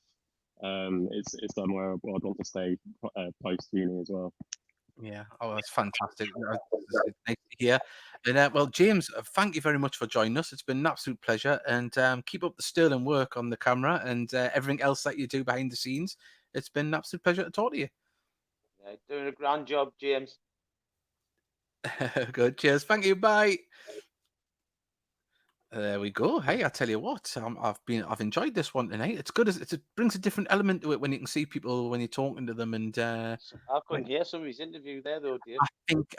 It's somewhere where I'd want to stay post uni as well. Yeah, oh, that's fantastic. It's nice to hear. And well, James, thank you very much for joining us. It's been an absolute pleasure, and keep up the sterling work on the camera and everything else that you do behind the scenes. It's been an absolute pleasure to talk to you. Yeah, doing a grand job, James. Good. Cheers. Thank you. Bye. There we go. Hey, I tell you what, I've enjoyed this one tonight. It's good as it brings a different element to it when you can see people when you're talking to them, and I couldn't hear somebody's interview there though, Dave. I think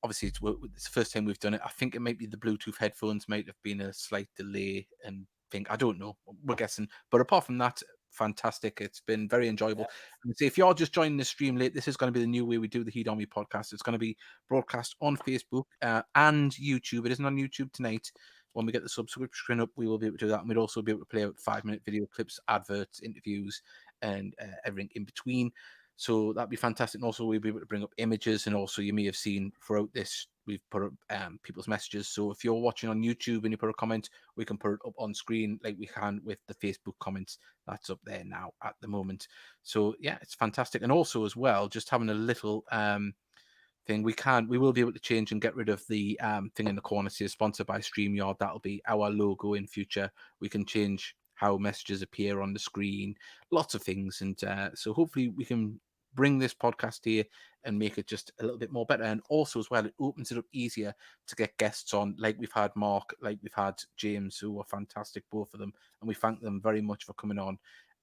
obviously it's the first time we've done it. I think it might be the Bluetooth headphones might have been a slight delay, and I don't know. We're guessing, but apart from that, fantastic. It's been very enjoyable. And see, if you're just joining the stream late, this is going to be the new way we do the Heat Army podcast. It's going to be broadcast on Facebook and YouTube. It isn't on YouTube tonight. When we get the subscription up, we will be able to do that. And we'll also be able to play out 5-minute video clips, adverts, interviews, and everything in between. So that'd be fantastic. And also, we'll be able to bring up images. And also, you may have seen throughout this, we've put up people's messages. So if you're watching on YouTube and you put a comment, we can put it up on screen like we can with the Facebook comments. That's up there now at the moment. So yeah, it's fantastic. And also, as well, just having a little thing, we will be able to change and get rid of the thing in the corner says sponsored by StreamYard. That'll be our logo in future. We can change how messages appear on the screen, lots of things. And so hopefully we can bring this podcast here and make it just a little bit more better. And also as well, it opens it up easier to get guests on, like we've had Mark, like we've had James, who are fantastic, both of them. And we thank them very much for coming on.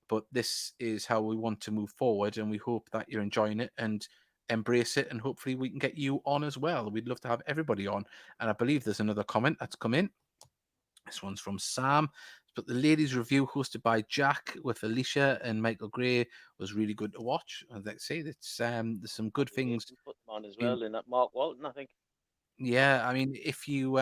But this is how we want to move forward. And we hope that you're enjoying it and embrace it, and hopefully we can get you on as well. We'd love to have everybody on. And I believe there's another comment that's come in. This one's from Sam. But the ladies' review hosted by Jack with Alicia and Michael Gray was really good to watch. And let's say that's there's some good things. Put them on as well in that Mark Walton, I think. Yeah, I mean, if you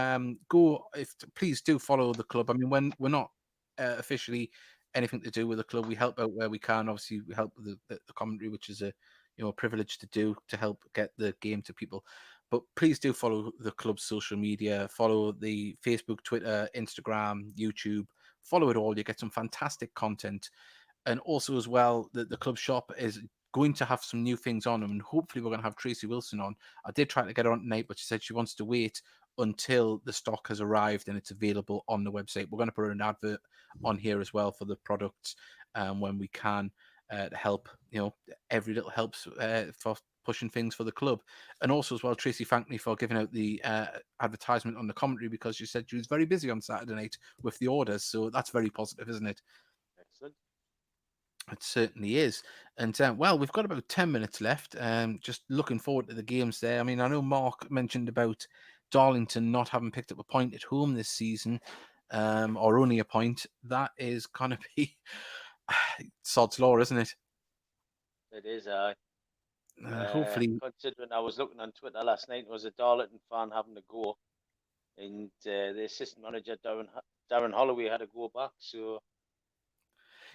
please do follow the club. I mean, when we're not officially anything to do with the club, we help out where we can. Obviously, we help with the commentary, which is a privilege to do to help get the game to people. But please do follow the club's social media. Follow the Facebook, Twitter, Instagram, YouTube. Follow it all. You get some fantastic content. And also as well, the club shop is going to have some new things on them, and hopefully we're going to have Tracy Wilson on. I did try to get her on tonight, but she said she wants to wait until the stock has arrived and it's available on the website. We're going to put an advert on here as well for the products when we can to help. Every little helps for pushing things for the club. And also as well, Tracy thanked me for giving out the advertisement on the commentary, because she said she was very busy on Saturday night with the orders. So that's very positive, isn't it? Excellent. It certainly is. And well, we've got about 10 minutes left. Just looking forward to the games there. I mean, I know Mark mentioned about Darlington not having picked up a point at home this season, or only a point. That is going to be sod's law, isn't it? It is, hopefully. Considering I was looking on Twitter last night, there was a Darlington fan having to go, and the assistant manager, Darren Holloway, had to go back. So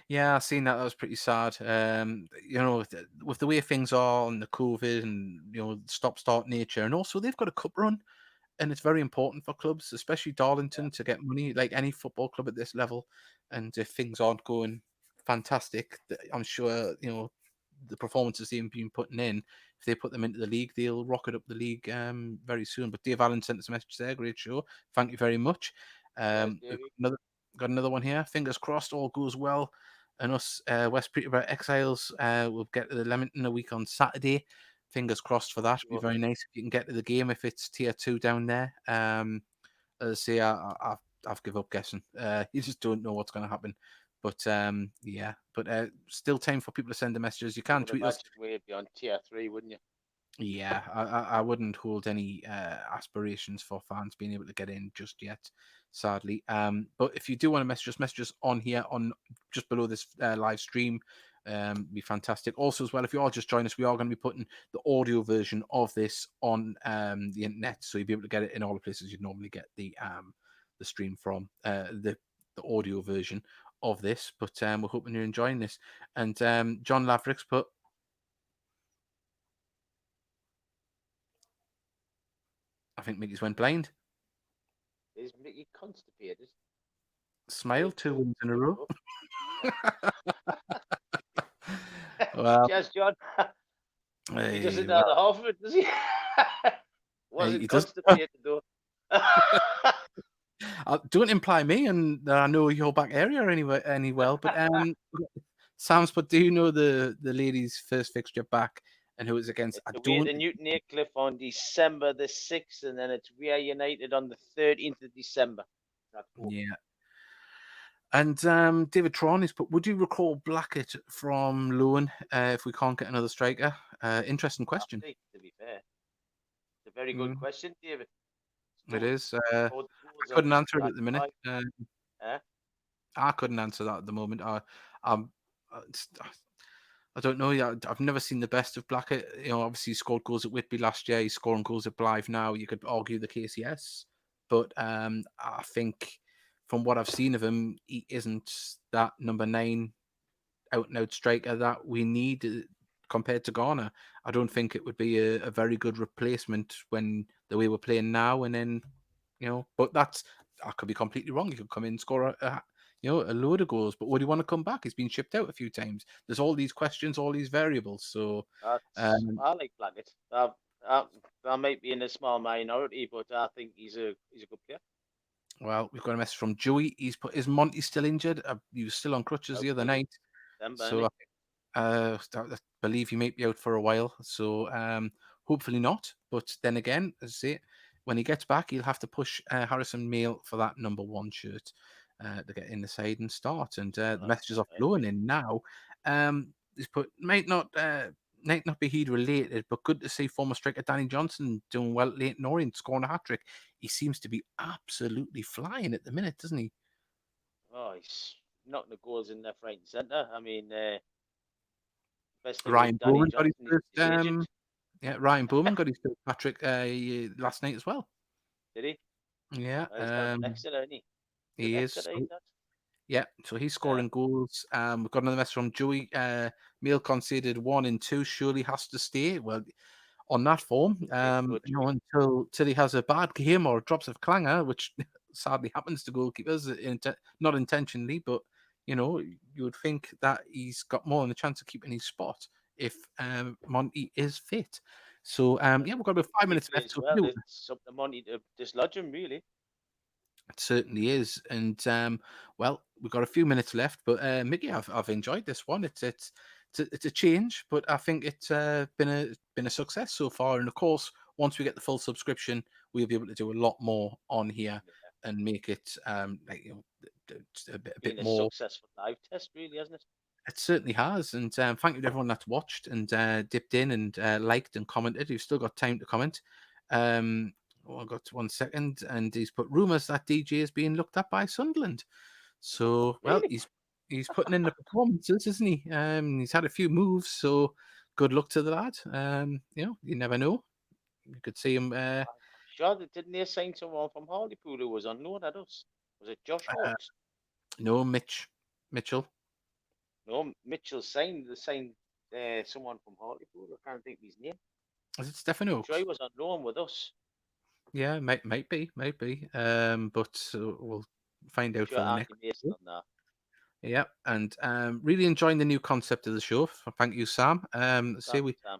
yeah, I've seen that. That was pretty sad. With the way things are and the COVID and stop-start nature, and also they've got a cup run, and it's very important for clubs, especially Darlington, to get money, like any football club at this level. And if things aren't going fantastic. I'm sure the performances they've been putting in. If they put them into the league, they'll rocket up the league very soon. But Dave Allen sent us a message there. Great show. Thank you very much. We've got another one here. Fingers crossed, all goes well. And us West Peterborough Exiles will get to the Leamington a week on Saturday. Fingers crossed for that. It'd be very nice if you can get to the game if it's tier 2 down there. As I say, I've given up guessing. You just don't know what's going to happen. But yeah, but still time for people to send the messages. You can tweet us. Way beyond tier 3, wouldn't you? Yeah, I wouldn't hold any aspirations for fans being able to get in just yet, sadly. But if you do want to message us on here, on just below this live stream, be fantastic. Also, as well, if you all just join us, we are going to be putting the audio version of this on the internet, so you'll be able to get it in all the places you'd normally get the stream from, the audio version of this. But we're hoping you're enjoying this. And John Lavricks put, I think Mickey's went blind. Is Mickey constipated? Smile 2 wins in a row. Well, cheers, John. He doesn't know the half of it, does he? Wasn't constipated though. Don't imply me, and I know your back area any well. But Sam's, but do you know the lady's first fixture back and who it's against? It's away to Newton Aycliffe on December the 6th, and then it's Weir United on the 13th of December. Yeah. And David Tron is put, would you recall Blackett from loan if we can't get another striker? Interesting question. To be fair, it's a very good question, David. It is. I couldn't answer it at the minute. I couldn't answer that at the moment. I don't know. I've never seen the best of Blackett. Obviously he scored goals at Whitby last year. He's scoring goals at Blythe now. You could argue the case, yes. But I think from what I've seen of him, he isn't that number 9 out-and-out striker that we need compared to Garner. I don't think it would be a very good replacement when the way we're playing now. And then, but I could be completely wrong. He could come in and score a load of goals. But would he want to come back? He's been shipped out a few times. There's all these questions, all these variables. So I like Blackett. I might be in a small minority, but I think he's a good player. Well, we've got a message from Joey. Is Monty still injured? He was still on crutches the other night. So I believe he might be out for a while. So hopefully not. But then again, as I say, when he gets back, he'll have to push Harrison Mail for that number 1 shirt to get in the side and start. And the messages are flowing in now. He's put might not be Heed related, but good to see former striker Danny Johnson doing well at Leyton Orient, scoring a hat-trick. He seems to be absolutely flying at the minute, doesn't he? Oh, he's knocking the goals in left, right, and centre. I mean, Ryan Bowman got his first. Ryan Bowman got his first hat-trick last night as well. Did he? Yeah. Excellent, isn't he? He is. Yeah, so he's scoring goals. We've got another message from Joey. Mail conceded 1 and 2. Surely has to stay. Well, on that form, until he has a bad game or drops a clanger, which sadly happens to goalkeepers, not intentionally, but you would think that he's got more than a chance of keeping his spot if Monty is fit. So we've got about 5 minutes left. It's up to Monty to dislodge him, really. It certainly is, and we've got a few minutes left. But Mickey, I've enjoyed this one. It's a change, but I think it's been a success so far. And of course, once we get the full subscription, we'll be able to do a lot more on here and make it a bit more successful live test, really, hasn't it? It certainly has, and thank you to everyone that's watched and dipped in and liked and commented. You've still got time to comment. I've got 1 second, and he's put rumours that DJ is being looked at by Sunderland. So, well, he's putting in the performances, isn't he? He's had a few moves, so good luck to the lad. You never know. You could see him. Sure, didn't they sign someone from Hartlepool who was on loan at us? Was it Josh Hawks? No, Mitchell. No, Mitchell signed someone from Hartlepool. I can't think of his name. Is it Stephen Oakes? Sure, he was on loan with us. Yeah, might be. But we'll find out for the next. Yeah, and really enjoying the new concept of the show. Thank you, Sam. Say Sam.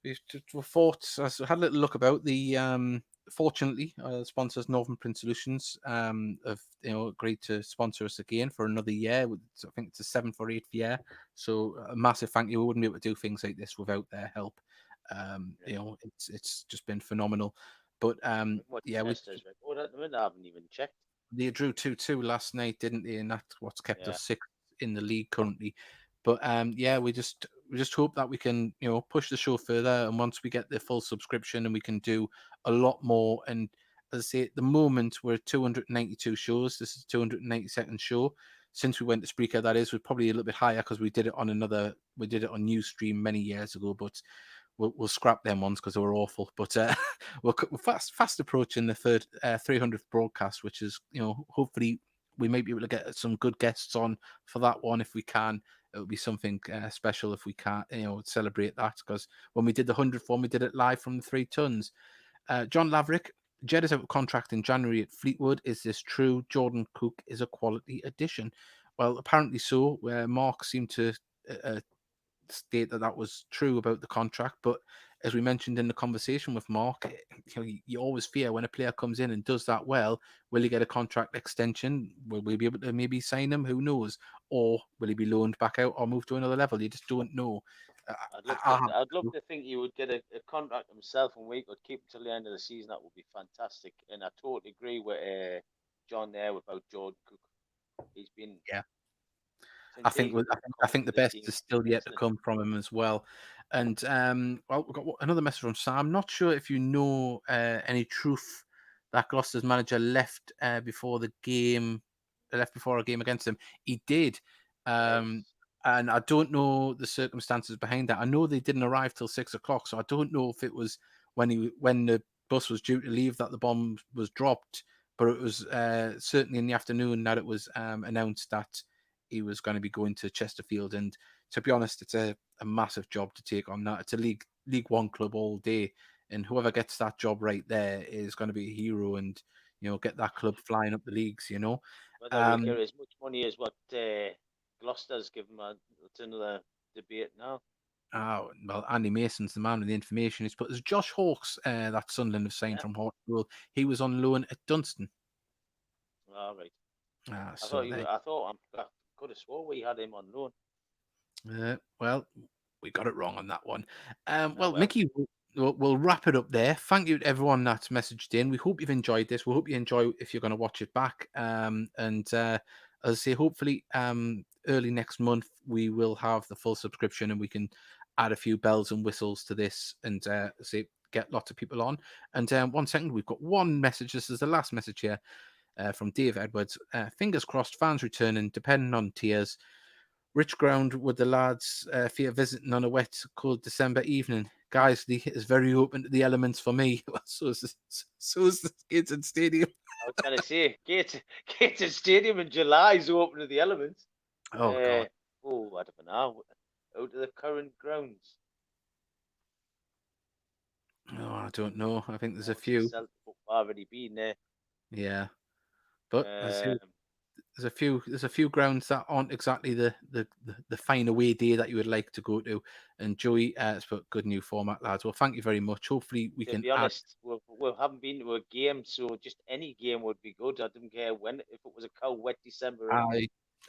we thought, as I had a little look about the fortunately sponsors Northern Print Solutions have agreed to sponsor us again for another year. I think it's the 7th or 8th year. So a massive thank you. We wouldn't be able to do things like this without their help. It's just been phenomenal. But What yeah, testers record at the minute? I haven't even checked. they drew 2-2 last night, didn't they? And that's what's kept Yeah. us sixth in the league currently. But yeah, we just hope that we can push the show further. And once we get the full subscription, and we can do a lot more. And as I say, at the moment we're at 292 shows. This is 292nd show since we went to Spreaker. That is, we're probably a little bit higher because we did it on Newsstream many years ago. But we'll scrap them ones because they were awful. But we're fast approaching the 300th broadcast, which is hopefully we may be able to get some good guests on for that one if we can. It would be something special if we can't celebrate that, because when we did the 100th one, we did it live from the 3 tons. John Laverick, Jed is out of contract in January at Fleetwood. Is this true? Jordan Cook is a quality addition. Well, apparently so. Where Mark seemed to state that was true about the contract, but as we mentioned in the conversation with Mark, you always fear when a player comes in and does that well, will he get a contract extension? Will we be able to maybe sign him? Who knows? Or will he be loaned back out or move to another level? You just don't know. I'd love to think he would get a contract himself and we could keep him till the end of the season. That would be fantastic. And I totally agree with John there about Jordan Cook. He's been I think the best is still yet to come from him as well. And well, we've got another message from Sam. I'm not sure if you know any truth that Gloucester's manager left before the game, left before a game against him. He did, and I don't know the circumstances behind that. I know they didn't arrive till 6 o'clock, so I don't know if it was when the bus was due to leave that the bomb was dropped. But it was certainly in the afternoon that it was announced that he was going to be going to Chesterfield. And to be honest, it's a massive job to take on that. It's a League One club all day, and whoever gets that job right there is going to be a hero, and get that club flying up the leagues. Whether we get as much money as what Gloucester's given, it's another debate now. Oh, well, Andy Mason's the man with the information. He's put, there's Josh Hawkes, that Sunderland have signed from Hartlepool. He was on loan at Dunstan. All right. I could have swore we had him on loan. Well, we got it wrong on that one. Well, Mickey, we'll wrap it up there. Thank you to everyone that's messaged in. We hope you've enjoyed this. We hope you enjoy if you're going to watch it back. And as I say, hopefully early next month we will have the full subscription and we can add a few bells and whistles to this and say get lots of people on. And 1 second, we've got one message. This is the last message here from Dave Edwards. Fingers crossed, fans returning, depending on tiers. Rich ground with the lads fear visiting on a wet, cold December evening. Guiseley is very open to the elements for me. So is the Gateshead Stadium. I was going to say, Gateshead Stadium in July is open to the elements. Oh, God. Oh, I don't know. Out of the current grounds. Oh, I don't know. I think there's a few. Already been there. Yeah. But there's a few grounds that aren't exactly the fine away day that you would like to go to. And Joey has put good new format, lads. Well, thank you very much. Hopefully we can. To be honest, we haven't been to a game, so just any game would be good. I don't care when. If it was a cold, wet December.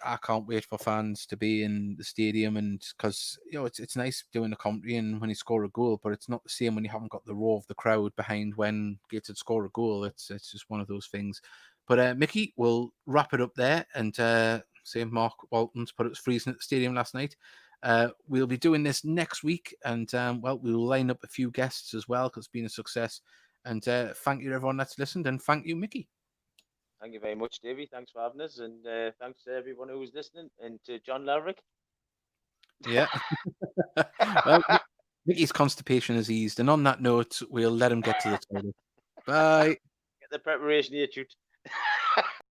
I can't wait for fans to be in the stadium, and because it's nice doing the commentary and when you score a goal, but it's not the same when you haven't got the roar of the crowd behind when Gateshead score a goal. It's just one of those things. But Mickey, we'll wrap it up there, and say Mark Walton's put it was freezing at the stadium last night. We'll be doing this next week, and well, we'll line up a few guests as well because it's been a success. And thank you to everyone that's listened, and thank you, Mickey. Thank you very much, Davey. Thanks for having us, and thanks to everyone who was listening, and to John Laverick. Yeah. Well, Mickey's constipation has eased, and on that note, we'll let him get to the toilet. Bye. Get the preparation here, shoot.